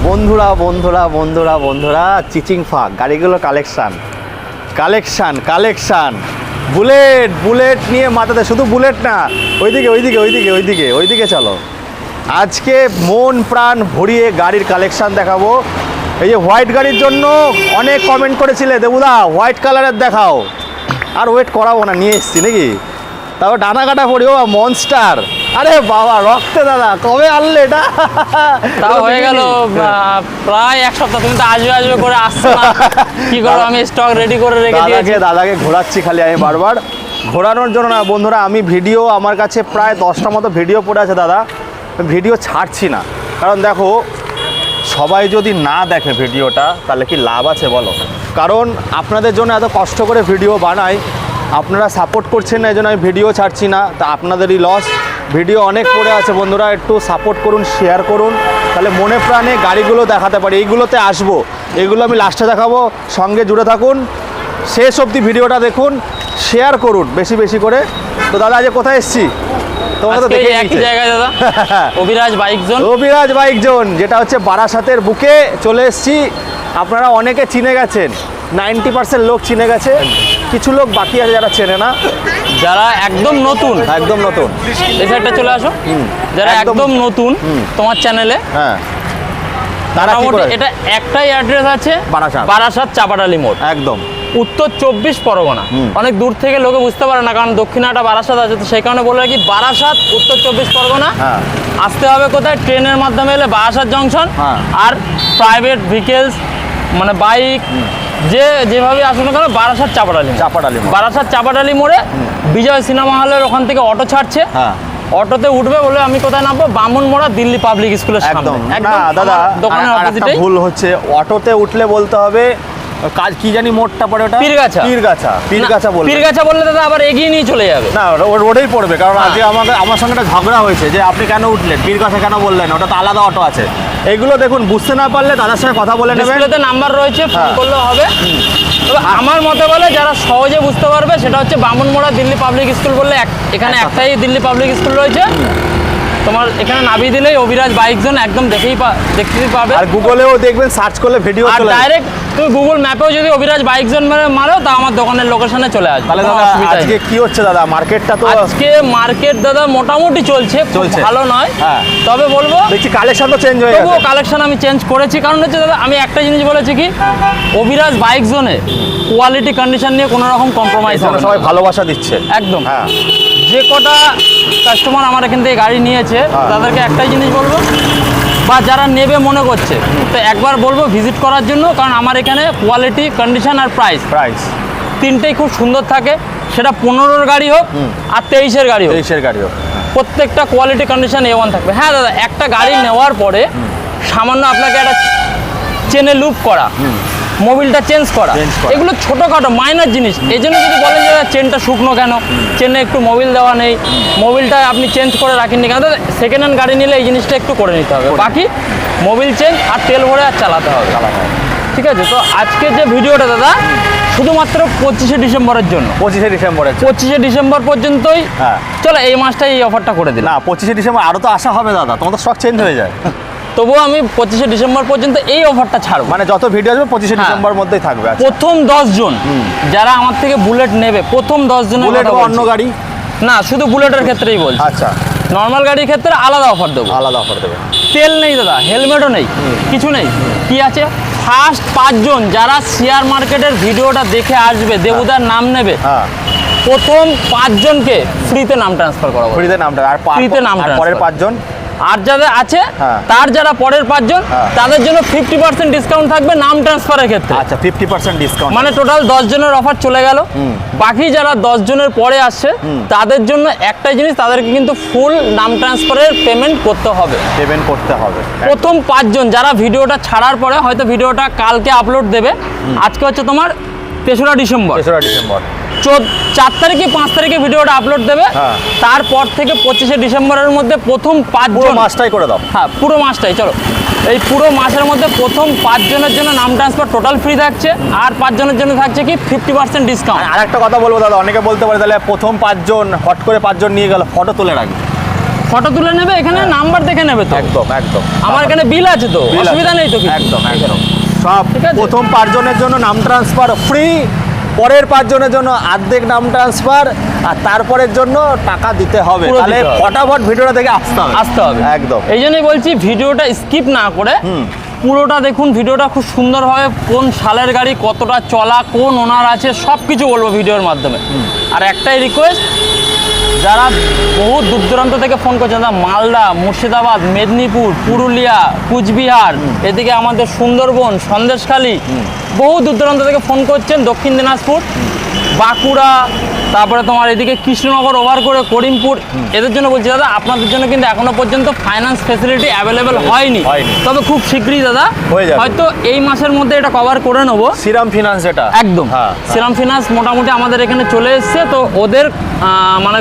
বন্ধুরা বন্ধুরা বন্ধুরা বন্ধুরা চিচিং ফাঁক গাড়িগুলো কালেকশান বুলেট বুলেট নিয়ে মাথাতে, শুধু বুলেট না, ওইদিকে চলো। আজকে মন প্রাণ ভরিয়ে গাড়ির কালেকশান দেখাবো। এই যে হোয়াইট গাড়ির জন্য অনেক কমেন্ট করেছিলে, দেবুদা হোয়াইট কালারের দেখাও, আর ওয়েট করাবো না, নিয়ে এসছি নাকি। তারপর ডানা কাটা পড়ি, ও মনস্টার, আরে বাবা রক্তে দাদা কবে আনলে এটা? তাও হয়ে গেল প্রায় এক সপ্তাহ। তুমি তো আসবে করে আসছো না, কি করো? আমি স্টক রেডি করে রেখে দিয়েছি। দাদাকে ঘোরাচ্ছি খালি আমি বারবার। ঘোরানোর জন্য না বন্ধুরা, আমি ভিডিও, আমার কাছে প্রায় 10টা মতো ভিডিও পড়ে আছে দাদা, ভিডিও ছাড়ছি না। কারণ দেখো, সবাই যদি না দেখে ভিডিওটা তাহলে কি লাভ আছে বলো? কারণ আপনাদের জন্য এত কষ্ট করে ভিডিও বানাই, আপনারা সাপোর্ট করছেন না, এই জন্য আমি ভিডিও ছাড়ছি না, তা আপনাদেরই লস। ভিডিও অনেক পড়ে আছে বন্ধুরা, একটু সাপোর্ট করুন, শেয়ার করুন, তাহলে মনে প্রাণে গাড়িগুলো দেখাতে পারি। এইগুলোতে আসবো, এগুলো আমি লাস্টে দেখাবো, সঙ্গে জুড়ে থাকুন, শেষ অবধি ভিডিওটা দেখুন, শেয়ার করুন বেশি বেশি করে। তো দাদা আজ কোথায় এসছি? তোমরা তো দেখে একই জায়গায় দাদা, অভিরাজ বাইক জোন, যেটা হচ্ছে বারাসাতের বুকে চলে এসছি। আপনারা অনেকে চিনে গেছেন, 90% লোক চিনে গেছে, কিছু লোক বাকি আছে যারা চেনে না, যারা একদম নতুন এই সাইডটা চলে আসো। যারা একদম নতুন তোমার চ্যানেলে, হ্যাঁ, তারা কি করে? এটা একটাই অ্যাড্রেস আছে, বারাসাত চাপাডালি মোড়, একদম উত্তর 24 পরগনা। অনেক দূর থেকে লোকে বুঝতে পারে না, কারণ দক্ষিণাটা বারাসাত আছে, তো সেই কারণে বলে রাখি বারাসাত উত্তর 24 পরগনা। আসতে হবে কোথায়? ট্রেনের মাধ্যমে এলে বারাসাত জংশন, আর প্রাইভেট ভেহিকেলস মানে বাইক যেভাবে আসুন না কেন, বারাসাত চাপাডালি মোড়ে বিজয় সিনেমা হলের ওখান থেকে অটো ছাড়ছে, অটোতে উঠবে, বলে আমি কোথায় নামবো? বামুনমোড়া দিল্লি পাবলিক স্কুলের সামনে। একদম দাদা, দোকানের অপোজিটে। ভুল হচ্ছে, অটোতে উঠলে বলতে হবে কাজ কি জানি মোড়টা পড়ে, ওটা পীরগাছা বললে দাদা আবার এগিয়ে নিয়ে চলে যাবে না, রোডেই পড়বে। কারণ আজকে আমার সঙ্গে একটা ঝগড়া হয়েছে যে আপনি কেন উঠলেন, পীরগাছা কেন বললেন, ওটা তো আলাদা অটো আছে। এগুলো দেখুন, বুঝতে না পারলে দাদার সঙ্গে কথা বলে নেবেন, ডিসপ্লেতে নাম্বার রয়েছে, ফোন করলেও হবে। তবে আমার মতে বলে যারা সহজে বুঝতে পারবে সেটা হচ্ছে বামুনমোড়া দিল্লি পাবলিক স্কুল বললে, এখানে একটাই দিল্লি পাবলিক স্কুল রয়েছে। তোমার এখানে নামিয়ে দিলেই অভিরাজ বাইক জোন একদম দেখতেই পাবে। আর গুগলেও দেখবেন, সার্চ করলে ভিডিও চলে আসবে। ডাইরেক্ট তুমি গুগল ম্যাপেও যদি অভিরাজ বাইক জোন মারো, তা আমার দোকানের লোকেশনে চলে আসবে। তাহলে দাদা আজকে কি হচ্ছে দাদা? মার্কেটটা তো আজকে মার্কেট দাদা মোটামুটি চলছে, ভালো নয়। তবে বলবো দেখছি কালেকশন তো চেঞ্জ হয়ে গেছে। কালেকশন আমি চেঞ্জ করেছি, কারণ হচ্ছে দাদা আমি একটা জিনিস বলেছি কি, অভিরাজ বাইক জোনে কোয়ালিটি কন্ডিশন নিয়ে কোনো রকম কম্প্রোমাইজ হবে না। সবাই ভালোবাসা দিচ্ছে একদম। যে কটা কাস্টমার আমার এখান থেকে গাড়ি নিয়েছে তাদেরকে একটাই জিনিস বলবো, বা যারা নেবে মনে করছে, তো একবার বলবো ভিজিট করার জন্য। কারণ আমার এখানে কোয়ালিটি, কন্ডিশন আর প্রাইস তিনটেই খুব সুন্দর থাকে। সেটা 15-র গাড়ি হোক আর 23-এর গাড়ি হোক, প্রত্যেকটা কোয়ালিটি কন্ডিশন A1 থাকবে। হ্যাঁ দাদা, একটা গাড়ি নেওয়ার পরে সামান্য আপনাকে একটা চেনে লুপ করা, মোবিলটা চেঞ্জ করা, এগুলো ছোটোখাটো মাইনার জিনিস। এই জন্য যদি বলেন যে চেনটা শুকনো কেন, চেনে একটু মোবিল দেওয়া নেই, মোবিলটা আপনি চেঞ্জ করে রাখেননি কেন, সেকেন্ড হ্যান্ড গাড়ি নিলে এই জিনিসটা একটু করে নিতে হবে। বাকি মোবিল চেঞ্জ আর তেল ভরে আর চালাতে হবে। ঠিক আছে, তো আজকে যে ভিডিওটা দাদা শুধুমাত্র 25শে ডিসেম্বরের জন্য, 25শে ডিসেম্বর পর্যন্তই। চলো এই মাসটাই এই অফারটা করে দিন। না, 25শে ডিসেম্বর আরও তো আসা হবে দাদা, তোমার তো স্টক চেঞ্জ হয়ে যায়। তবুও আমি 25শে ডিসেম্বর পর্যন্ত এই অফারটা ছাড়বো, মানে যত ভিডিও আসবে 25শে ডিসেম্বর মধ্যেই থাকবে। প্রথম 10 জন যারা আমার থেকে বুলেট নেবে, প্রথম 10 জনের, বুলেট অন্য গাড়ি না, শুধু বুলেটের ক্ষেত্রেই বলছি। আচ্ছা, নর্মাল গাড়ির ক্ষেত্রে আলাদা অফার দেবো। তেল নেই দাদা, হেলমেটও নেই, কিছু নেই। কি আছে? ফার্স্ট 5 জন যারা শেয়ার মার্কেটের ভিডিওটা দেখে আসবে, দেবুদার নাম নেবে, প্রথম 5 জনকে ফ্রিতে নাম ট্রান্সফার করাবো। ফ্রিতে নাম ট্রান্সফার, পরের 5 জন আর যাদের আছে তার যারা পরের 5 জন তাদের জন্য 50% ডিসকাউন্ট থাকবে নাম ট্রান্সফারের ক্ষেত্রে। আচ্ছা, 50% ডিসকাউন্ট, মানে টোটাল 10 জনের অফার চলে গেল। বাকি যারা 10 জনের পরে আসছে তাদের জন্য একটাই জিনিস, তাদেরকে কিন্তু ফুল নাম ট্রান্সফারের পেমেন্ট করতে হবে। প্রথম 5 জন যারা ভিডিওটা ছাড়ার পরে, হয়তো ভিডিওটা কালকে আপলোড দেবে, আজকে হচ্ছে তোমার 3রা ডিসেম্বর, 4 তারিখে 5 তারিখে ভিডিওটা আপলোড দেবে। তারপর থেকে 25শে ডিসেম্বরের মধ্যে প্রথম 5 জন, মাসটাই করে দাও। পুরো মাসটাই। চলো এই পুরো মাসের মধ্যে প্রথম 5 জনের জন্য নাম ট্রান্সফার টোটাল ফ্রি থাকছে, আর 5 জনের জন্য থাকছে কি 50% ডিসকাউন্ট। আর একটা কথা বলবো দাদা, অনেকে বলতে পারে তাহলে প্রথম 5 জন হট করে 5 জন নিয়ে গেল, ফটো তুলে রাখবে। ফটো তুলে নেবে, এখানে নাম্বার দেখে নেবে তো। একদম একদম আমার এখানে বিল আছে তো, Bill আছে। অসুবিধা নেই তো কিছু। একদম একদম সব ঠিক আছে। প্রথম 5 জনের জন্য নাম ট্রান্সফার ফ্রি, পরের 5 জনের জন্য অর্ধেক নাম ট্রান্সফার, আর তারপরের জন্য টাকা দিতে হবে। পুরো তাহলে দিতে হবে। ফটাফট ভিডিওটা দেখে আসতে হবে। একদম এই জন্যই বলছি ভিডিওটা স্কিপ না করে পুরোটা দেখুন। ভিডিওটা খুব সুন্দরভাবে কোন সালের গাড়ি, কতটা চলা, কোন ওনার আছে, সব কিছু বলবো ভিডিওর মাধ্যমে। আর একটাই রিকোয়েস্ট, যারা বহু দূর দূরান্ত থেকে ফোন করছেন, তারা মালদা, মুর্শিদাবাদ, মেদিনীপুর, পুরুলিয়া, কুচবিহার, এদিকে আমাদের সুন্দরবন, সন্দেশখালী, বহু দূর দূরান্ত থেকে ফোন করছেন, দক্ষিণ দিনাজপুর, বাঁকুড়া, তারপরে তোমার এদিকে কৃষ্ণনগর ওভার করে করিমপুর, এদের জন্য বলছি দাদা, আপনাদের জন্য কিন্তু এখনো পর্যন্ত ফাইন্যান্স ফেসিলিটি অ্যাভেলেবেল হয়নি। তবে খুব শীঘ্রই দাদা হয়ে যাবে। হয়তো এই মাসের মধ্যে এটা কভার করে নেবো। শ্রীরাম ফিনান্স এটা একদম হ্যাঁ। শ্রীরাম ফিনান্স মোটামুটি আমাদের এখানে চলে এসছে, তো ওদের মানে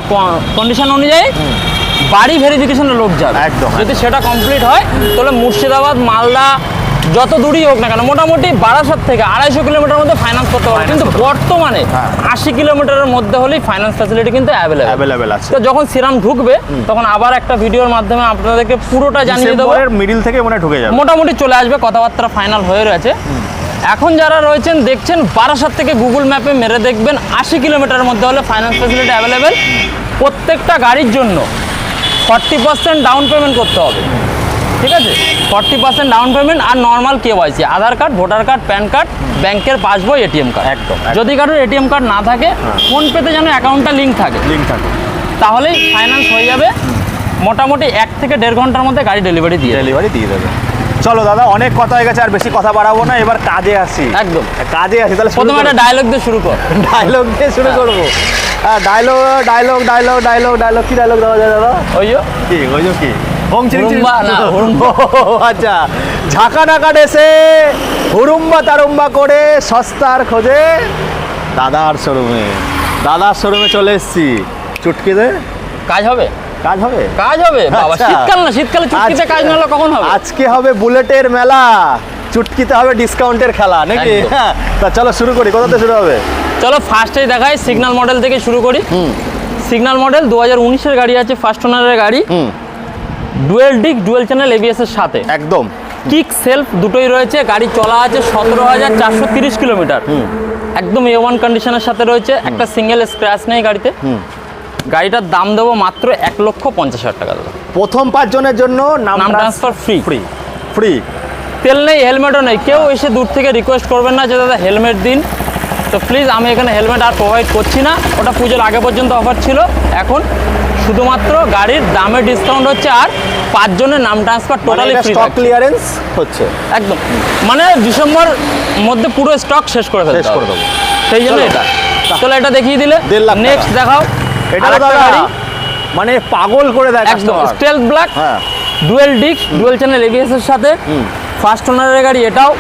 কন্ডিশন অনুযায়ী বাড়ি ভেরিফিকেশনের লোক যাবে। একদম, যদি সেটা কমপ্লিট হয় তাহলে মুর্শিদাবাদ, মালদা, যত দূরই হোক না কেন, মোটামুটি বারাসাত থেকে 250 কিলোমিটার মধ্যে ফাইন্যান্স করতে পারবে। কিন্তু বর্তমানে 80 কিলোমিটারের মধ্যে হলেই ফাইন্যান্স ফ্যাসিলিটি কিন্তু অ্যাভেলেবেল আছে। তো যখন শ্রীরাম ঢুকবে তখন আবার একটা ভিডিওর মাধ্যমে আপনাদেরকে পুরোটা জানিয়ে দেবো। ডিসেম্বরের মিডল থেকে মনে হয় ঢুকে যাবে, মোটামুটি চলে আসবে, কথাবার্তা ফাইনাল হয়ে রয়েছে। এখন যারা রয়েছেন দেখছেন, বারাসাত থেকে গুগল ম্যাপে মেরে দেখবেন 80 কিলোমিটারের মধ্যে হলে ফাইন্যান্স ফ্যাসিলিটি অ্যাভেলেবেল। প্রত্যেকটা গাড়ির জন্য 40% ডাউন পেমেন্ট করতে হবে, ঠিক আছে? 40% ডাউন পেমেন্ট, আর normal KYC, Aadhaar card, voter card, PAN card, ব্যাংকের পাসবই, এটিএম কার্ড। একদম। যদি কারোর এটিএম কার্ড না থাকে, ফোনপেতে যেন অ্যাকাউন্টটা লিঙ্ক থাকে, তাহলেই ফাইন্যান্স হয়ে যাবে। মোটামুটি 1 থেকে 1.5 ঘন্টার মধ্যে গাড়ি ডেলিভারি দিয়ে দেবে। চলো দাদা, অনেক কথা হয়ে গেছে, আর বেশি কথা বাড়াবো না, এবার কাজে আসি। একদম কাজে আসি তাহলে। প্রথমে একটা ডায়লগ দিয়ে শুরু কর। ডায়লগ দিয়ে শুরু করবো। Dialogue dialogue dialogue dialogue dialogue কি ডায়লগ দেওয়া যায় দাদা? কি হুড়ুম্বা না, হুড়ুম্বা। আচ্ছা, ঝাঁকা নাকা ডেসে হুড়ুম্বা তারুম্বা করে সস্তার খোঁজে দাদার শোরুমে চলে এসেছি। চুটকি দে, কাজ হবে কাজ হবে। বাবা, আচ্ছা। শীতকাল না, শীতকালে চুটকিতে কাজ না হলে কখন হবে? আজকে হবে বুলেটের মেলা, চুটকিতে হবে ডিসকাউন্টের খেলা নাকি? একদম। হ্যাঁ, তা চলো শুরু করি। কোথা থেকে শুরু হবে? চলো ফার্স্টেই দেখাই, সিগন্যাল মডেল থেকে শুরু করি। সিগন্যাল মডেল 2019-এর গাড়ি আছে, ফার্স্ট ওনারের গাড়ি, ডুয়েল ডিক, ডুয়েল চ্যানেল এবিএস এর সাথে। একদম কিক সেলফ দুটোই রয়েছে। গাড়ি চলা আছে 17,430 কিলোমিটার। একদম A1 কন্ডিশনের সাথে রয়েছে, একটা সিঙ্গেল স্ক্র্যাচ নেই গাড়িতে। গাড়িটার দাম দেবো মাত্র 1,50,000 টাকা দাদা। প্রথম 5 জনের জন্য নাম ট্রান্সফার ফ্রি। ফ্রি। তেল নেই, হেলমেটও নেই। কেউ এসে দূর থেকে রিকোয়েস্ট করবেন না যে দাদা হেলমেট দিন, তো প্লিজ আমি এখানে হেলমেট আর প্রোভাইড করছি না। ওটা পুজোর আগে পর্যন্ত অফার ছিল, এখন শুধুমাত্র গাড়ির দামে ডিসকাউন্ট হচ্ছে, আর 5 জনের নাম transfer totally free. Stock clearance হচ্ছে একদম, মানে ডিসেম্বর মধ্যে পুরো স্টক শেষ করে শেষ করে দেবো। সেই জন্য এটা। চলো এটা দেখিয়ে দিলে। 1.5 লাখ নেক্সট দেখাও। এটা আরেকটা দাদা গাড়ি, মানে পাগল করে দেয় একদম customer। স্টেলথ ব্ল্যাক, হ্যাঁ, dual disk, dual channel ABS এর সাথে, ফার্স্ট ওনারের গাড়ি এটাও।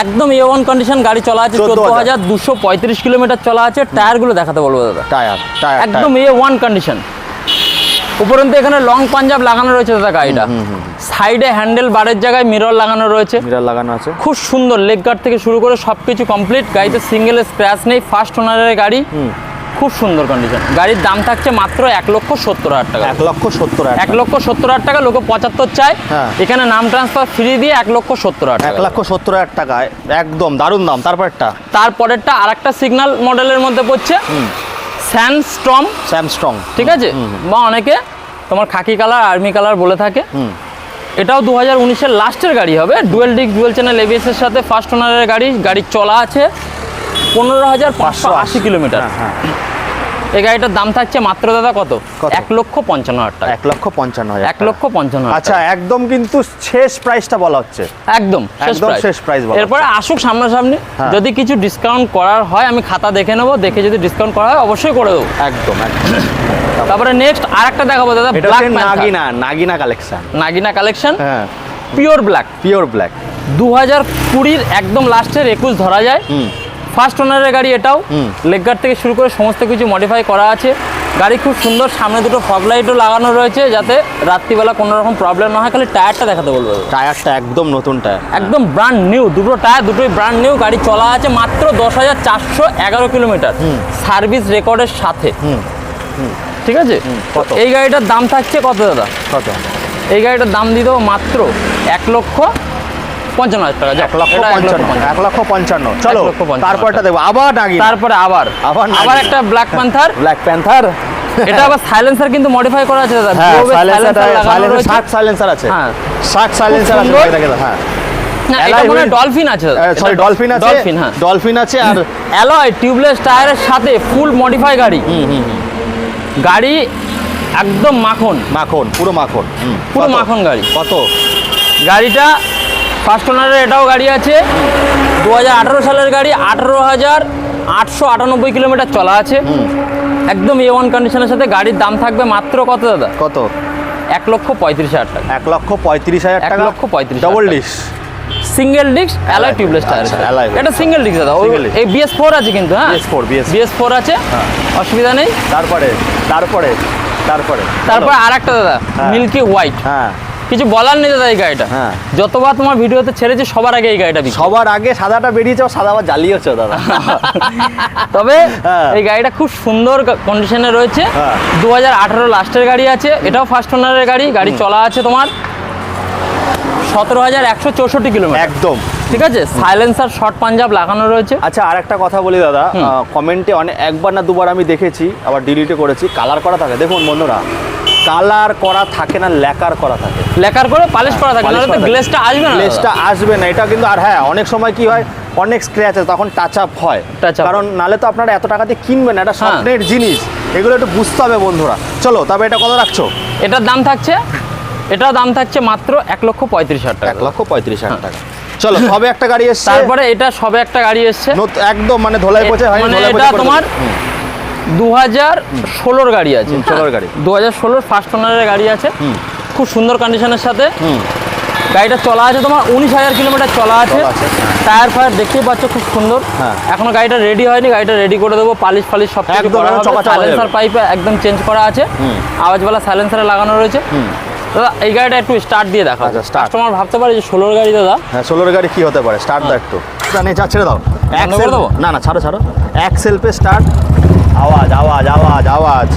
একদম A1 কন্ডিশন, গাড়ি চলা আছে 14,235 কিলোমিটার চলা আছে। টায়ারগুলো দেখাতে বলবো দাদা, টায়ার একদম A1 কন্ডিশন। উপরন্তু এখানে লং পাঞ্জাব লাগানো রয়েছে দাদা গাড়িটা। সাইডে হ্যান্ডেল বারের জায়গায় মিরর লাগানো রয়েছে, মিরর লাগানো আছে। খুব সুন্দর। লেগ গার্ড থেকে শুরু করে সবকিছু কমপ্লিট। গাড়িতে সিঙ্গেল স্ক্র্যাচ নেই, ফার্স্ট ওনারের গাড়ি, খুব সুন্দর কন্ডিশন। গাড়ির দাম থাকছে মাত্র 1,70,000 টাকা। 1,70,000 1,70,000 টাকা। লোকে 75 চায়, হ্যাঁ। এখানে নাম ট্রান্সফার ফ্রি দিয়ে 1,70,000 টাকা। 1,70,000 টাকায় একদম দারুণ দাম। তারপরেরটা আরেকটা সিগন্যাল মডেলের মধ্যে পড়ছে, স্যামস্ট্রং, ঠিক আছে? বা অনেকে তোমার খাকি কালার, আর্মি কালার বলে থাকে। এটাও 2019-এর লাস্টের গাড়ি হবে। ডুয়েল ডিক, ডুয়েল চ্যানেল এবিএস এর সাথে, ফার্স্ট ওনারের গাড়ি। গাড়ি চলা আছে 15,580 কিলোমিটার। এই গাড়িটার দাম থাকছে মাত্র দাদা কত? 1,55,000 টাকা। 1,55,000। 1,55,000। আচ্ছা, একদম কিন্তু শেষ প্রাইসটা বলা হচ্ছে। একদম শেষ প্রাইস বলা। এরপরে আসুক সামনাসামনি, যদি কিছু ডিসকাউন্ট করার হয় আমি খাতা দেখে নেবো, দেখে যদি ডিসকাউন্ট করা হয় অবশ্যই করে দেবো। একদম। তারপরে নেক্সট আরেকটা দেখাবো দাদা, black Nagina collection. Nagina collection, হ্যাঁ, পিওর ব্ল্যাক। 2020-র একদম লাস্টের 21 ধরা যায়। ফার্স্ট ওনারের গাড়ি এটাও। লেগ গার্ড থেকে শুরু করে সমস্ত কিছু মডিফাই করা আছে। গাড়ি খুব সুন্দর, সামনে দুটো ফগ লাইটও লাগানো রয়েছে যাতে রাত্রিবেলা কোনো রকম প্রবলেম না হয়। খালি টায়ারটা দেখাতে বলবো। টায়ারটা একদম নতুন টায়ার, একদম ব্র্যান্ড নিউ। দুটো টায়ার দুটোই ব্র্যান্ড নিউ। গাড়ি চলা আছে মাত্র 10,411 কিলোমিটার সার্ভিস রেকর্ডের সাথে। ঠিক আছে, কত? এই গাড়িটার দাম থাকছে কত দাদা? কত? এই গাড়িটার দাম দিয়ে দেবো মাত্র 1,55,000 টাকা। 1,55,000 চলো 1,55,000 তারপরটা দেখবো আবার নাগিন। তারপরে আবার আবার আবার নাগিন। একটা ব্ল্যাক প্যান্থার। Black panther. এটা আবার সাইলেন্সার কিন্তু মডিফাই করা আছে দাদা। হ্যাঁ Globe এর সাইলেন্সার লাগানো রয়েছে। শার্ট সাইলেন্সার আছে। হ্যাঁ। শার্ট সাইলেন্সার আছে সুন্দর। দেখো হ্যাঁ। না, এটা Alloy মনে হয় wheel- ডলফিন আছে দাদা। সরি ডলফিন আছে। ডলফিন, হ্যাঁ। ডলফিন আছে আর অ্যালয় টিউবলেস টায়ারের সাথে ফুল মডিফাই গাড়ি। গাড়ি একদম মাখন, মাখন, পুরো মাখন। পুরো কত? মাখন গাড়ি। কত? গাড়িটা ফার্স্ট ওনারের এটাও গাড়ি আছে, 2018 সালের গাড়ি, 18,898 কিলোমিটার চলা আছে। একদম A1 কন্ডিশনের সাথে গাড়ির দাম থাকবে মাত্র কত দাদা? কত? 1,35,000 টাকা। 1,35,000 টাকা। 1,35,000 ডবল টাকা। Disc. Single disc alloy tubeless tyre. আচ্ছা, alloy wheel। এটা সিঙ্গেল ডিস্ক দাদা। Single disc। এই BS4 আছে কিন্তু, হ্যাঁ BS4, BS4 আছে, অসুবিধা নেই। তারপরে তারপরে তারপরে তারপর আরেকটা দাদা, হ্যাঁ। Milky white. হ্যাঁ কিছু বলার নেই দাদা এই গাড়িটা। হ্যাঁ। যতবার তোমার ভিডিওতে ছেড়েছি সবার আগে এই গাড়িটা বিক্রি। সবার আগে সাদাটা বেরিয়েছে, সাদা আবার জ্বালিয়েছে দাদা। তবে হ্যাঁ। এই গাড়িটা খুব সুন্দর কন্ডিশনে রয়েছে। হ্যাঁ। 2018 লাস্টের গাড়ি আছে, এটাও ফার্স্ট ওনারের গাড়ি। গাড়ি চলা আছে তোমার 17,164 কিলোমিটার। একদম। ঠিক আছে, সাইলেন্সার শর্ট পাঞ্জাব লাগানো রয়েছে। আচ্ছা আর একটা কথা বলি দাদা, কমেন্টে অনেক একবার না দুবার আমি দেখেছি, আবার ডিলিটে করেছি, কালার করা থাকে। দেখুন বন্ধুরা, কালার করা থাকে না, ল্যাকার করা থাকে। লেকার করে পালিশ করা থাকে, Polish নাহলে তো করা থাকে। গ্লেসটা আসবে না। লেসটা আসবে না, এটা কিন্তু। আর হ্যাঁ, অনেক সময় কি হয়, অনেক স্ক্র্যাচ আছে, তখন টাচ আপ হয়। Touch up। কারণ নালে তো আপনারা এত টাকা দিয়ে কিনবেন না, এটা স্বপ্নের জিনিস, এগুলো একটু বুঝতে হবে বন্ধুরা। চলো তবে এটা কত রাখছো? এটার দাম থাকছে, এটার দাম থাকছে মাত্র 1,35,000 টাকা। 1,35,000 টাকা। চলো তবে একটা গাড়ি এসছে। তারপরে এটা সবে একটা গাড়ি এসছে, একদম মানে ধোলাই পচে হয়, মানে ধোলাই এটা পচে করে তোমার দেবে। 2016 গাড়ি আছে। 16 গাড়ি। 2016 ফার্স্ট ওনারের গাড়ি আছে, খুব সুন্দর কন্ডিশনের সাথে। হুম। গাড়িটা চলা আছে তোমার 19,000 কিলোমিটার চলা আছে। চলা আছে। টায়ার ফায়ার দেখতেই পাচ্ছ খুব সুন্দর। হ্যাঁ। এখনো গাড়িটা রেডি হয়নি, গাড়িটা রেডি করে দেবো, পালিশ ফালিশ সব কিছু একদম, করা হবে। চকাচক হয়ে যাবে। সাইলেন্সার পাইপে একদম চেঞ্জ করা আছে, আওয়াজওয়ালা সাইলেন্সারে লাগানো রয়েছে। দাদা এই গাড়িটা একটু স্টার্ট দিয়ে দেখো। আচ্ছা, start। কাস্টমার ভাবতে পারে যে 16 গাড়ি দাদা। হ্যাঁ 16 গাড়ি কি হতে পারে? স্টার্ট দাও একটু। যা ছেড়ে দাও। বন্ধ করে দেবো? না না, ছাড়ো ছাড়ো। এক সেলফে স্টার্ট। আওয়াজ আওয়াজ আওয়াজ আওয়াজ।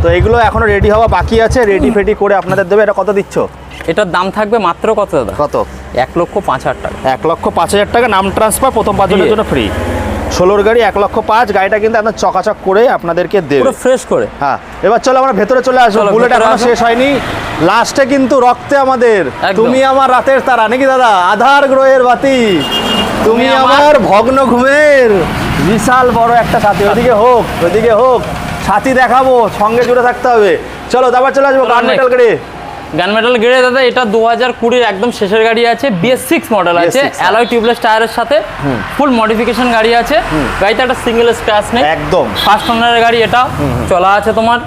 তো এগুলো এখনো রেডি হওয়া বাকি আছে, রেডি ফেডি করে আপনাদের দেবে। এটা কত দিচ্ছ? এটার দাম থাকবে মাত্র কত দাদা? কত? 1,05,000 টাকা। 1,05,000 টাকা। নাম ট্রান্সফার প্রথম 5 জনের Free। জন্য ফ্রি। 16 গাড়ি 1,05,000। গাড়িটা কিন্তু একদম চকাচক করে আপনাদেরকে দেবে। পুরো ফ্রেশ করে। হ্যাঁ, এবার চলো আমরা ভেতরে চলে আসবো। চলো, বুলেট ভেতরে এখনো আসো। শেষ হয়নি, লাস্টে কিন্তু রক্তে আমাদের। একদম। তুমি আমার রাতের তারা নাকি দাদা, আধার গ্রহের বাতি, তুমি আমার ভগ্ন ঘুমের বিশাল বড় একটা সাথী। ওদিকে হোক, ওদিকে হোক, সাথী দেখাবো, সঙ্গে জুড়ে থাকতে হবে। চলো তারপর চলে আসবো গান মেটাল গাড়ি। গান মেটাল গেড়ে দাদা, এটা 2020 একদম শেষের গাড়ি আছে, BS6 মডেল আছে, BS6 অ্যালয় টিউবলেস টায়ারের সাথে ফুল মডিফিকেশন গাড়ি আছে। গাড়িতে একটা সিঙ্গেল স্ক্র্যাচ নেই, একদম। ফার্স্ট ওনারের গাড়ি। এটা চলা আছে তোমার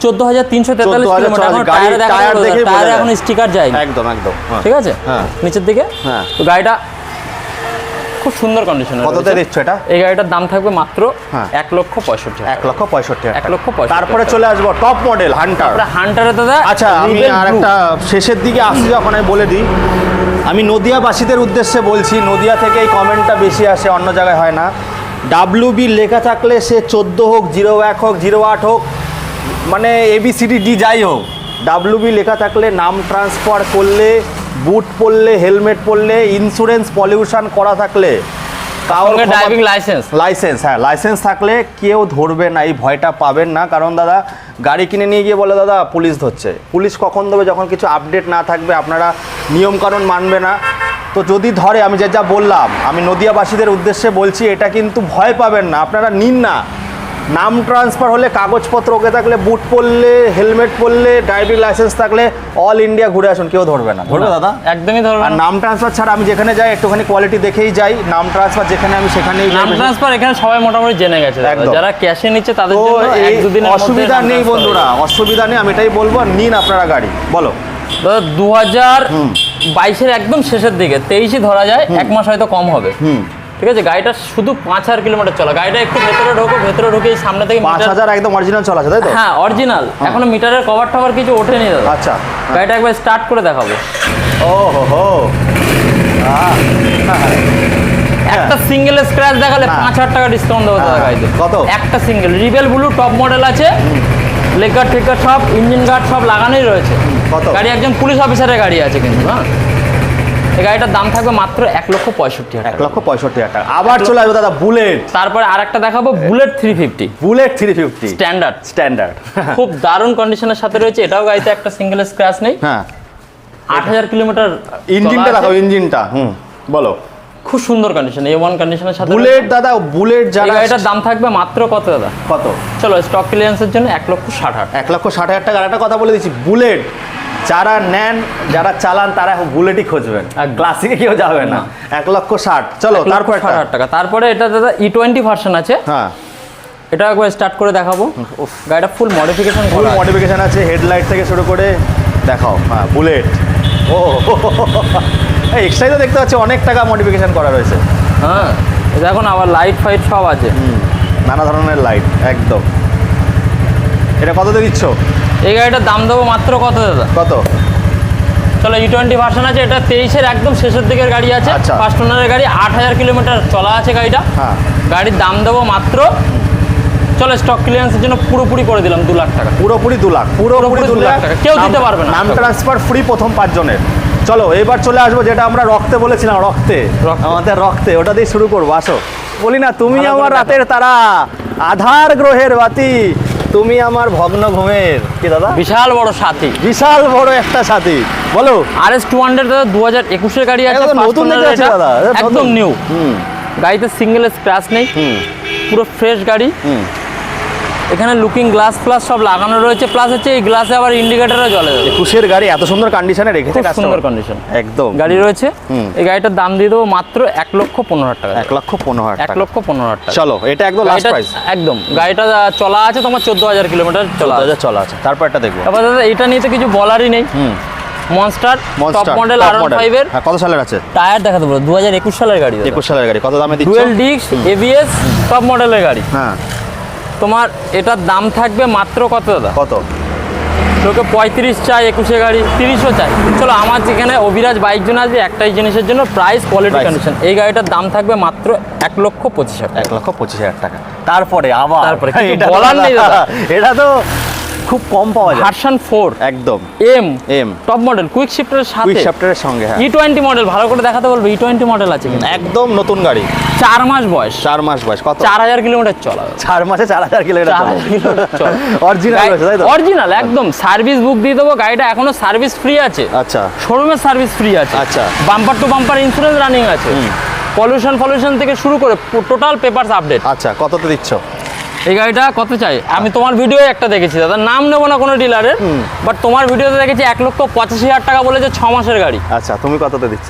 14,343 কিলোমিটার। এখন টায়ারে দেখা টায়ার যাবে, দেখেই বোঝা টায়ারে যায়। এখন স্টিকার যায়নি। একদম একদম। হ্যাঁ। ঠিক আছে, হ্যাঁ। নিচের দিকে। হ্যাঁ। তো গাড়িটা খুব সুন্দর কন্ডিশনে। কততে দিচ্ছ এটা? এই গাড়িটার দাম থাকবে মাত্র হ্যাঁ। 1,65,000 টাকা। 1,65,000 টাকা। 1,65,000 তারপরে টাকা। চলে আসবো টপ মডেল হান্টার। হান্টারে দাদা আচ্ছা আমি Rebel আর Blue। একটা শেষের দিকে আসছি যখন আমি বলে দিই, আমি নদিয়াবাসীদের উদ্দেশ্যে বলছি, নদিয়া থেকে এই কমেন্টটা বেশি আসে, অন্য জায়গায় হয় না। WB লেখা থাকলে সে 14 হোক, 01 হোক, 08 হোক, মানে ABCD যাই হোক, WB লেখা থাকলে নাম ট্রান্সফার করলে, বুট পরলে, হেলমেট পরলে, ইন্স্যুরেন্স পলিউশন করা থাকলে, সঙ্গে ড্রাইভিং লাইসেন্স। লাইসেন্স, হ্যাঁ লাইসেন্স থাকলে কেউ ধরবে না, এই ভয়টা পাবেন না। কারণ দাদা গাড়ি কিনে নিয়ে গিয়ে বলে দাদা পুলিশ ধরছে। পুলিশ কখন দেবে? যখন কিছু আপডেট না থাকবে, আপনারা নিয়মকানুন মানবে না। তো যদি ধরে, আমি যা বললাম, আমি নদিয়াবাসীদের উদ্দেশ্যে বলছি, এটা কিন্তু ভয় পাবেন না, আপনারা নিন না। নাম ট্রান্সফার হলে, কাগজপত্র ওকে থাকলে, বুট পরলে, হেলমেট পরলে, ড্রাইভিং লাইসেন্স থাকলে অল ইন্ডিয়া ঘুরে আসুন, কেউ ধরবে না। ধরবে দাদা? একদমই ধরবে আর না। নাম ট্রান্সফার ছাড়া আমি যেখানে যাই একটুখানি কোয়ালিটি দেখেই যাই। নাম ট্রান্সফার যেখানে আমি সেখানেই যাই। নাম ট্রান্সফার এখানে সবাই মোটামুটি জেনে গেছে দাদা। একদম। যারা ক্যাশে নিচ্ছে তাদের তো জন্য এই 1-2 দিনের মধ্যে অসুবিধা নাম নেই transfer বন্ধুরা, অসুবিধা নেই। আমি এটাই বলবো, নিন আপনারা গাড়ি। বলো দাদা 2022-এর একদম শেষের দিকে, 23-ই ধরা যায়, 1 মাস হয়তো কম হবে। ঠিক আছে, গাড়িটা শুধু 5,000 কিলোমিটার চলা। গাড়িটা একটু ভেতরে ঢোকো, ভেতরে ঢুকেই সামনে থেকে মিটার। 5,000 একদম অরিজিনাল চলা আছে তাই তো? হ্যাঁ অরিজিনাল, এখনো মিটারের কভার টভার কিছু ওঠেনি দাদা। আচ্ছা। গাড়িটা একবার স্টার্ট করে দেখাবো। ও হো হো। একটা সিঙ্গেল স্ক্র্যাচ দেখালে না। 5,000 টাকা ডিসকাউন্ট দেবো দাদা গাড়িতে। কত? একটা single rebel blue top model আছে, লেগ গার্ড টেক গার্ড সব, ইঞ্জিন গার্ড সব লাগানোই রয়েছে। কত? গাড়ি একজন পুলিশ অফিসারের গাড়ি আছে কিন্তু, হ্যাঁ। এই গাড়িটার দাম থাকবে মাত্র 1,65,000 টাকা। 1,65,000 টাকা। আবার চলে আসবে দাদা বুলেট। তারপরে আরেকটা দেখাবো বুলেট 350 বুলেট 350 স্ট্যান্ডার্ড। স্ট্যান্ডার্ড। খুব দারুণ কন্ডিশনের সাথে রয়েছে, এটাও গাড়িতে একটা সিঙ্গেল স্ক্র্যাচ নেই। হ্যাঁ 8,000 কিলোমিটার ইঞ্জিনটা চলা আছে। দেখো, ইঞ্জিনটা বলো। খুব সুন্দর কন্ডিশন, A1 কন্ডিশনের সাথে বুলেট দাদা, বুলেট রয়েছে। এই যারা গাড়িটার দাম থাকবে মাত্র কত দাদা? কত? চলো স্টক ক্লিয়ারেন্সের জন্য 1,60,000। 1,60,000 টাকা। একটা কথা বলে দিচ্ছি, বুলেট যারা নেন, যারা চালান, তারা বুলেটই খুঁজবেন, একদম। ক্লাসিকে কেউ যাবে না। 1,60,000। চলো তারপর 1,60,000 টাকা। তারপরে এটা দাদা E20 ভার্সন আছে, হ্যাঁ এটা একবার স্টার্ট করে দেখাবো। গাড়িটা ফুল মডিফিকেশন ফুল করা। মডিফিকেশন আছে, হেডলাইট থেকে শুরু করে দেখাও। হ্যাঁ বুলেট। ও এক্সট্রাই তো দেখতে পাচ্ছি অনেক টাকা মডিফিকেশন করা রয়েছে। হ্যাঁ এই দেখুন আবার লাইট ফাইট সব আছে। নানা ধরনের লাইট একদম। এটা কততে দিচ্ছ? এই গাড়িটার দাম দেবো মাত্র কত দাদা? কত? চলো E20 ভার্সন আছে, এটা 23-এর একদম শেষের দিকের গাড়ি আছে, আচ্ছা। ফার্স্ট ওনারের গাড়ি, 8,000 কিলোমিটার চলা আছে গাড়িটা। হ্যাঁ গাড়ির দাম দেবো মাত্র, চলো স্টক ক্লিয়ারেন্সের জন্য পুরোপুরি করে দিলাম 2 লাখ টাকা। পুরোপুরি 2 লাখ, পুরোপুরি 2 লাখ টাকা। কেউ দিতে পারবে না। নাম ট্রান্সফার ফ্রি প্রথম 5 জনের। চলো এবার চলে আসবো যেটা আমরা রক্তে বলেছিলাম, রক্তে রক্তে। আমাদের রক্তে, ওটা দিয়ে শুরু করবো। আসো। বলি না তুমি ভালো করে আমার দেখো। রাতের তারা, আধার গ্রহের বাতি, তুমি আমার ভগ্ন ঘুমের কি দাদা, বিশাল বড় সাথী। বিশাল বড় একটা সাথী। বলো। RS 200 দাদা 2021-এর গাড়ি আছে, একদম first নতুন owner দেখতে এটা, পাচ্ছি দাদা, এটা একদম নতুন। নিউ। হুম গাড়িতে সিঙ্গেল স্ক্র্যাচ নেই, হুম পুরো ফ্রেশ গাড়ি। হুম এখানে লুকিং গ্লাস প্লাস সব লাগানো রয়েছে, প্লাস হচ্ছে এই গ্লাসে আবার ইন্ডিকেটরও জ্বলে যাবে। 21-এর গাড়ি এত সুন্দর কন্ডিশনে রেখেছে খুব সুন্দর কাস্টমার। কন্ডিশন একদম গাড়ি রয়েছে। হুম। এই গাড়িটার দাম দিয়ে দেবো মাত্র 1,15,000 টাকা। 1,15,000 টাকা। 1,15,000 টাকা। চলো এটা একদম লাস্ট গাড়িটা প্রাইস। একদম গাড়িটা চলা আছে তোমার 14,000 কিলোমিটার চলা আছে। 14,000 চলা আছে। তারপর এটা দেখবো। তারপর দাদা এটা নিয়ে তো কিছু বলারই নেই। হুম monster top Monster, model top R15 model। এর হ্যাঁ, কত সালের আছে? টায়ার দেখাতে বলো, 2021 সালের গাড়ি। 21 সালের গাড়ি। কত দামে দিচ্ছ? ডুয়েল ডিস্ক ABS টপ মডেলের গাড়ি। হ্যাঁ তোমার এটার দাম থাকবে মাত্র কত দাদা? কত? লোকে 35 চাই, 21-এ গাড়ি 30ও চাই। চলো আমার যেখানে অভিরাজ বাইক জন্য আসবে একটাই জিনিসের জন্য, প্রাইস কোয়ালিটি Price। কন্ডিশন। এই গাড়িটার দাম থাকবে মাত্র 1,25,000 টাকা। 1,25,000 টাকা। তারপরে আবার তারপরে কিছু এটা তো বলার নেই দাদা। এটা তো খুব কম পাওয়া যায়। ভার্সন 4 একদম M টপ মডেল কুইক শিফটের কুইক সাথে চ্যাপ্টারের সঙ্গে। হ্যাঁ E20 মডেল, ভালো করে দেখাতে বলবো। E20 মডেল আছে কিন্তু একদম নতুন গাড়ি, 4 মাস বয়স, 4 মাস বয়স। কত? 4,000 কিলোমিটার চলা। 4 মাসে 4,000 কিলোমিটার 4,000 কিলোমিটার চলা। অরিজিনাল আছে তাই তো? অরিজিনাল একদম। সার্ভিস বুক দিয়ে দেবো, গাড়িটা এখনো সার্ভিস ফ্রি আছে, আচ্ছা শোরুমের সার্ভিস ফ্রি আছে, আচ্ছা। Bumper to bumper insurance running আছে, পলিউশন থেকে শুরু করে টোটাল পেপারস আপডেট। আচ্ছা কততে দিচ্ছ? এই গাড়িটা কত চাই? আমি তোমার ভিডিও একটা দেখেছি দাদা, নাম নেবো না কোনো ডিলারের, বাট তোমার ভিডিওতে দেখেছি 1,85,000 টাকা বলে, যে 6 মাসের গাড়ি। আচ্ছা তুমি কততে দিচ্ছ?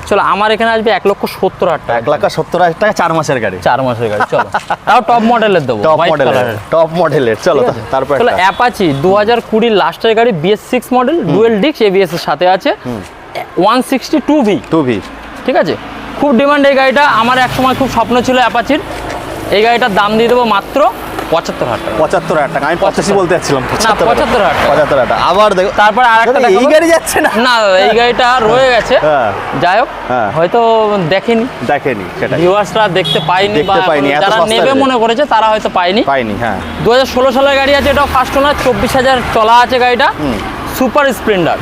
চলো আমার এখানে আসবে 1,70,000 টাকা। 1,70,000 টাকা 4 মাসের গাড়ি। 4 মাসের গাড়ি। চলো তাও টপ মডেলের দেবো, টপ হোয়াইট মডেলের, কালারের। টপ মডেলের। চলো তারপর চলো একটা। অ্যাপাচি 2020 লাস্টের গাড়ি, BS6 model, dual disk ABS এর সাথে আছে, 162V। 2V। ঠিক আছে, খুব ডিমান্ড এই গাড়িটা। আমার এক সময় খুব স্বপ্ন ছিল অ্যাপাচির। এই গাড়িটার দাম দিয়ে দেবো মাত্র 75,000 টাকা। 75,000 টাকা। আমি 85 বলতে যাচ্ছিলাম। 75,000 টাকা। 75,000 টাকা। আবার দেখো। তারপর আরেকটা দাদা, এই দেখাবো। গাড়ি যাচ্ছে না। না দাদা, এই গাড়িটা রয়ে গেছে। হ্যাঁ যাই হোক, হ্যাঁ। হয়তো দেখেনি দেখেনি সেটাই। ভিউয়ার্সরা, দেখতে পাইনি, দেখতে পাইনি, এত যারা সস্তায় নেবে দেবে। মনে করেছে তারা হয়তো পায়নি। পাইনি। হ্যাঁ 2016 সালের গাড়ি আছে, এটাও ফার্স্ট ওনার, 24,000 চলা আছে গাড়িটা। Super Splendor.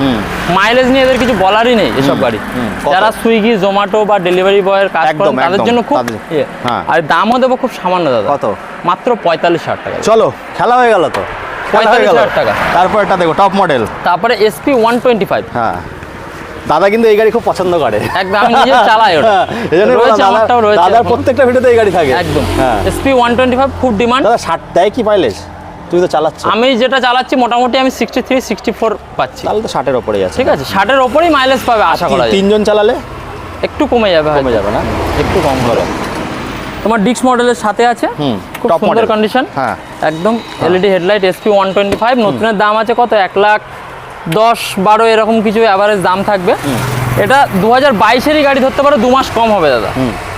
মাইলেজ নিয়ে এদের কিছু বলারই নেই এসব গাড়ি। কত? যারা সুইগি জোম্যাটো বা ডেলিভারি বয়ের কাজ একদম, করেন তাদের একদম, জন্য খুব তাদের- ইয়ে। হ্যাঁ। আর দামও দেবো খুব সামান্য দাদা। কত? মাত্র 45,000 টাকা। চলো খেলা হয়ে গেল তো। খেলা হয়ে গেল। 45,000 টাকা। তারপর এটা দেখো টপ মডেল। তারপরে SP 125। হ্যাঁ দাদা কিন্তু এই গাড়ি খুব পছন্দ করে। একদম, আমি নিজে চালাই ওটা। হ্যাঁ, এই জন্যই বললাম, রয়েছে, আমারটাও রয়েছে দাদার এখনো। প্রত্যেকটা ভিডিওতে এই গাড়ি থাকে। একদম। হ্যাঁ SP 125 খুব ডিমান্ড। দাদা 60 দেয় কি মাইলেজ? তুমি তো চালাচ্ছ। আমি যেটা চালাচ্ছি মোটামুটি আমি 63-64 পাচ্ছি। তাহলে তো 60-এর ওপরেই আছে। ঠিক আছে, 60-এর ওপরেই মাইলেজ পাবে আশা করা যায়। 3 জন চালালে একটু কমে যাবে, কমে যাবে না? একটু কম করে। তোমার ডিক্স মডেলের সাথে আছে, খুব top সুন্দর model। কন্ডিশন। হ্যাঁ একদম LED হেডলাইট। SP 125 নতুনের দাম আছে কত? 1,10,12 এরকম কিছু অ্যাভারেজ দাম থাকবে। এটা 2022-এরই গাড়ি ধরতে পারো, 2 মাস কম হবে দাদা।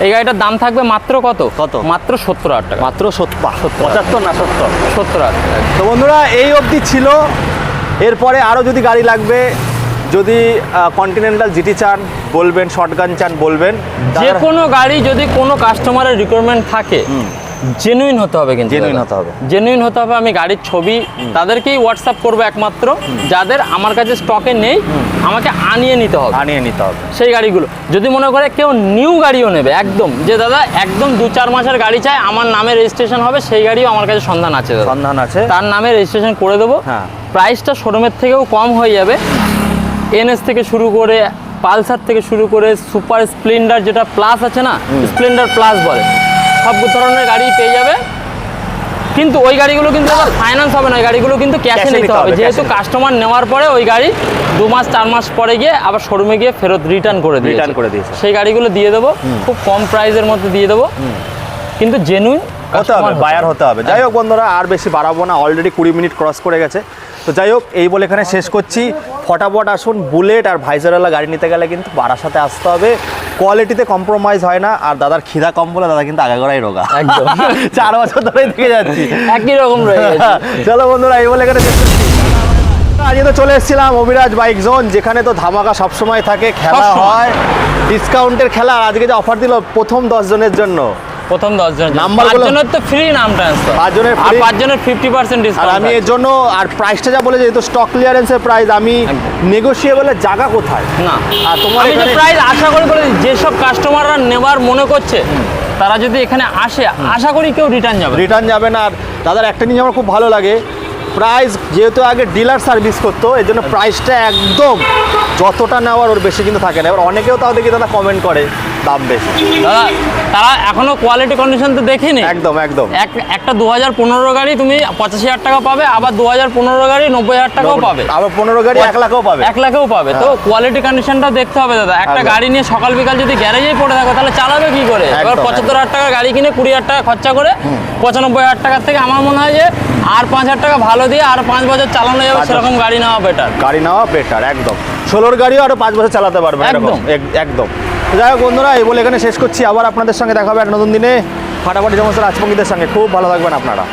এই গাড়িটার দাম থাকবে মাত্র কত? কত? মাত্র 70,000 টাকা। মাত্র 75 না 70? 70,000 টাকা। তো বন্ধুরা এই অবধি ছিল। এরপরে আরও যদি গাড়ি লাগবে যদি কন্টিনেন্টাল জিটি চান বলবেন, শর্টগান চান বলবেন। যে কোনো গাড়ি যদি কোনো কাস্টমারের রিকোয়ারমেন্ট থাকে জেনুইন হতে হবে, কিন্তু Genuine হতে হবে। জেনুইন হতে হবে। আমি গাড়ির ছবি তাদেরকেই হোয়াটসঅ্যাপ করবো একমাত্র, যাদের আমার কাছে স্টকে নেই, আমাকে আনিয়ে নিতে হবে সেই গাড়িগুলো। যদি মনে করে কেউ নিউ গাড়িও নেবে, একদম যে দাদা একদম 2-4 মাসের গাড়ি চাই, আমার নামে রেজিস্ট্রেশন হবে, সেই গাড়িও আমার কাছে সন্ধান আছে দাদা। সন্ধান আছে, তার নামে রেজিস্ট্রেশন করে দেবো। হ্যাঁ। প্রাইসটা শোরুমের থেকেও কম হয়ে যাবে। এনএস থেকে শুরু করে, পালসার থেকে শুরু করে, সুপার স্প্লেন্ডার যেটা প্লাস আছে না, স্প্লেন্ডার প্লাস বলে, সব ধরনের গাড়ি পেয়ে যাবে। কিন্তু ওই গাড়িগুলো কিন্তু আবার ফাইন্যান্স হবে না, ওই গাড়িগুলো কিন্তু ক্যাশে নিতে হবে, যেহেতু কাস্টমার নেওয়ার পরে ওই গাড়ি 2 মাস 4 মাস পরে গিয়ে আবার শোরুমে গিয়ে ফেরত রিটার্ন করে দিয়েছে। সেই গাড়িগুলো দিয়ে দেবো, খুব কম প্রাইসের মধ্যে দিয়ে দেবো, কিন্তু জেনুইন হতে হবে, বায়ার হতে হবে। যাই হোক বন্ধুরা, আর বেশি বাড়াবো না, অলরেডি 20 মিনিট ক্রস করে গেছে। তো যাই হোক, এই বলে এখানে শেষ করছি। ফটাফট আসুন, বুলেট আর ভাইজারওয়ালা গাড়ি নিতে গেলে কিন্তু বারাসাতে আসতে হবে, কোয়ালিটিতে কম্প্রোমাইজ হয় না। আর দাদার খিদা কম বলে দাদা কিন্তু আগাগোড়াই রোগা, একদম 4 বছর ধরে দেখে যাচ্ছি একই রকম রয়ে গেছে। চলো বন্ধুরা, এই বলে এখানে শেষ করছি। আজকে তো চলে এসেছিলাম অভিরাজ বাইক জোন, যেখানে তো ধামাকা সবসময় থাকে, খেলা সবসময়। হয়, ডিসকাউন্টের খেলা। আর আজকে যে অফার দিল প্রথম 10 জনের জন্য, প্রথম 10 জন, নাম্বারগুলো- 5 জনের তো ফ্রি নাম ট্রান্সফার, 5 জনের আর free। 5 জনের 50% আর ডিসকাউন্ট। আমি এর জন্য, আর প্রাইসটা যা বলে, যেহেতু স্টক ক্লিয়ারেন্সের প্রাইস, আমি নেগোশিয়েবলের জায়গা কোথায় না, আর তোমার আমি যে এখানে- প্রাইস আশা করি বলে, যেসব কাস্টমাররা নেবার মনে করছে তারা যদি এখানে আসে, আশা করি কেউ রিটার্ন যাবে। রিটার্ন যাবে না। আর দাদার একটা জিনিস আমার খুব ভালো লাগে, প্রাইস যেহেতু আগে ডিলার সার্ভিস করতো, এর জন্য প্রাইসটা একদম যতটা নেওয়ার ওর বেশি কিন্তু থাকে না। এবার অনেকেও তাও দেখি দাদা কমেন্ট করে দাম বেশি। দাদা তারা এখনো কোয়ালিটি কন্ডিশন তো দেখিনি। একদম একদম একটা 2015 গাড়ি তুমি 85,000 টাকা পাবে, আবার 2015 গাড়ি 90,000 টাকাও পাবে, আবার 15 গাড়ি 1 লাখও পাবে, 1 লাখেও পাবে। তো কোয়ালিটি কন্ডিশনটা দেখতে হবে দাদা। একটা একদম। গাড়ি নিয়ে সকাল বিকাল যদি গ্যারেজেই পড়ে থাকো, তাহলে চালাবে কি করে? এবার একদম, 75,000 টাকা গাড়ি কিনে 20,000 টাকা খরচা করে 95,000 টাকার থেকে আমার মনে হয় যে আর 5,000 টাকা ভালো দিয়ে আর 5 বছর চালানো যাবে, 5 সেরকম গাড়ি নেওয়া বেটার। গাড়ি নেওয়া বেটার একদম। 16 গাড়িও আরো 5 বছর চালাতে পারবে একদম। একদম। তো যাই হোক বন্ধুরা, এই বলে এখানে শেষ করছি। আবার আপনাদের সঙ্গে দেখা হবে এক নতুন দিনে ফাটাফাটি সমস্ত রাজপঙ্গীদের সঙ্গে। খুব ভালো থাকবেন আপনারা।